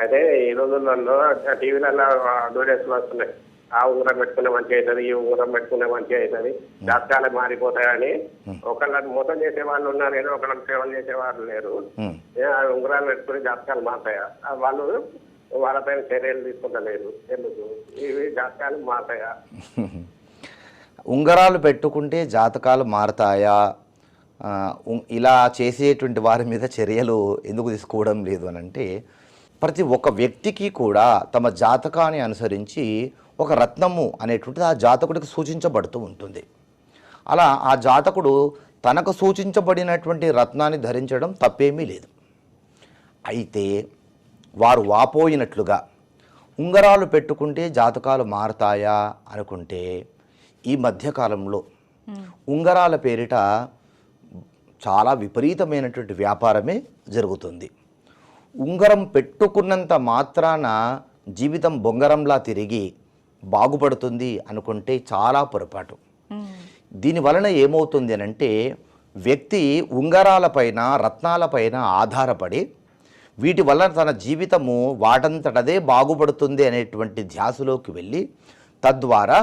అయితే ఈ రోజులలో టీవీలలో అడ్వర్టైజ్లు వస్తున్నాయి. ఆ ఉంగరం పెట్టుకునే మంచిగా అవుతుంది, ఈ ఉంగరం పెట్టుకునే మంచిగా అవుతుంది, జాతకాలు మారిపోతాయని. ఒకళ్ళని మోసం చేసే వాళ్ళు ఉన్నారు, ఏదో ఒకళ్ళని సేవలు చేసే వాళ్ళు లేరు. ఆ ఉంగరాలు పెట్టుకుని జాతకాలు మారుతాయా? వాళ్ళు వాళ్ళపైన చర్యలు తీసుకుంటలేరు ఎందుకు? ఇవి జాతకాలు మారుతాయా? ఉంగరాలు పెట్టుకుంటే జాతకాలు మారతాయా? ఇలా చేసేటువంటి వారి మీద చర్యలు ఎందుకు తీసుకోవడం లేదు అని అంటే, ప్రతి ఒక్క వ్యక్తికి కూడా తమ జాతకాన్ని అనుసరించి ఒక రత్నము అనేటువంటిది ఆ జాతకుడికి సూచించబడుతూ ఉంటుంది. అలా ఆ జాతకుడు తనకు సూచించబడినటువంటి రత్నాన్ని ధరించడం తప్పేమీ లేదు. అయితే వారు వాపోయినట్లుగా ఉంగరాలు పెట్టుకుంటే జాతకాలు మారతాయా అనుకుంటే, ఈ మధ్యకాలంలో ఉంగరాల పేరిట చాలా విపరీతమైనటువంటి వ్యాపారమే జరుగుతుంది. ఉంగరం పెట్టుకున్నంత మాత్రాన జీవితం బొంగరంలా తిరిగి బాగుపడుతుంది అనుకుంటే చాలా పొరపాటు. దీనివలన ఏమవుతుంది అనంటే, వ్యక్తి ఉంగరాలపైన రత్నాలపైన ఆధారపడి వీటి వల్ల తన జీవితము వాటంతటదే బాగుపడుతుంది అనేటువంటి ధ్యాసలోకి వెళ్ళి తద్వారా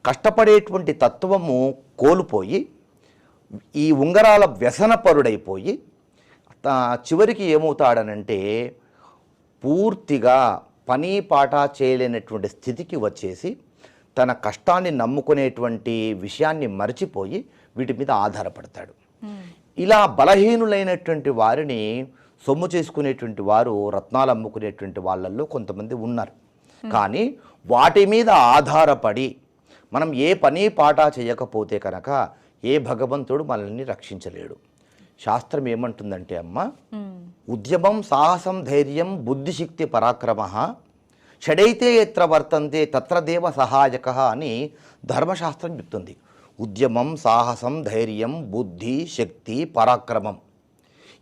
కష్టపడేటువంటి తత్వము కోల్పోయి ఈ ఉంగరాల వ్యసనపరుడైపోయి చివరికి ఏమవుతాడనంటే పూర్తిగా పని పాట చేయలేనటువంటి స్థితికి వచ్చేసి తన కష్టాన్ని నమ్ముకునేటువంటి విషయాన్ని మర్చిపోయి వీటి మీద ఆధారపడతాడు. ఇలా బలహీనులైనటువంటి వారిని సొమ్ము చేసుకునేటువంటి వారు రత్నాలు అమ్ముకునేటువంటి వాళ్ళల్లో కొంతమంది ఉన్నారు. కానీ వాటి మీద ఆధారపడి మనం ఏ పని పాట చేయకపోతే కనుక ఏ భగవంతుడు మనల్ని రక్షించలేడు. శాస్త్రం ఏమంటుందంటే అమ్మ, ఉద్యమం సాహసం ధైర్యం బుద్ధిశక్తి పరాక్రమ షడైతే ఎత్ర వర్తంతే తత్ర దేవ సహాయక అని ధర్మశాస్త్రం చెప్తుంది. ఉద్యమం సాహసం ధైర్యం బుద్ధి శక్తి పరాక్రమం,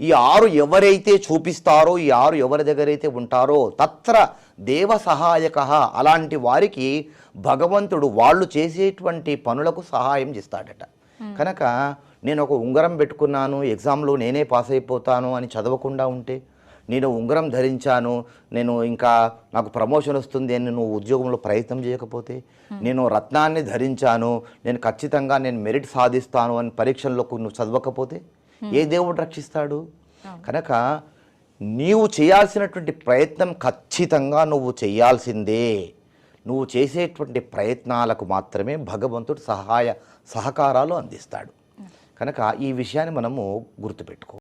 ఈ 6 ఎవరైతే చూపిస్తారో, ఈ 6 ఎవరి దగ్గరైతే ఉంటారో తత్ర దేవ సహాయక, అలాంటి వారికి భగవంతుడు వాళ్ళు చేసేటువంటి పనులకు సహాయం చేస్తాడట. కనుక నేను ఒక ఉంగరం పెట్టుకున్నాను, ఎగ్జామ్లో నేనే పాస్ అయిపోతాను అని చదవకుండా ఉంటే, నేను ఉంగరం ధరించాను, నేను ఇంకా నాకు ప్రమోషన్ వస్తుంది అని నువ్వు ఉద్యోగంలో ప్రయత్నం చేయకపోతే, నేను రత్నాన్ని ధరించాను, నేను ఖచ్చితంగా నేను మెరిట్ సాధిస్తాను అని పరీక్షల్లో నువ్వు చదవకపోతే ఏ దేవుడు రక్షిస్తాడు? కనుక నీవు చేయాల్సినటువంటి ప్రయత్నం ఖచ్చితంగా నువ్వు చేయాల్సిందే. నువ్వు చేసేటువంటి ప్రయత్నాలకు మాత్రమే భగవంతుడు సహాయ సహకారాలు అందిస్తాడు. కనుక ఈ విషయాన్ని మనము గుర్తుపెట్టుకో.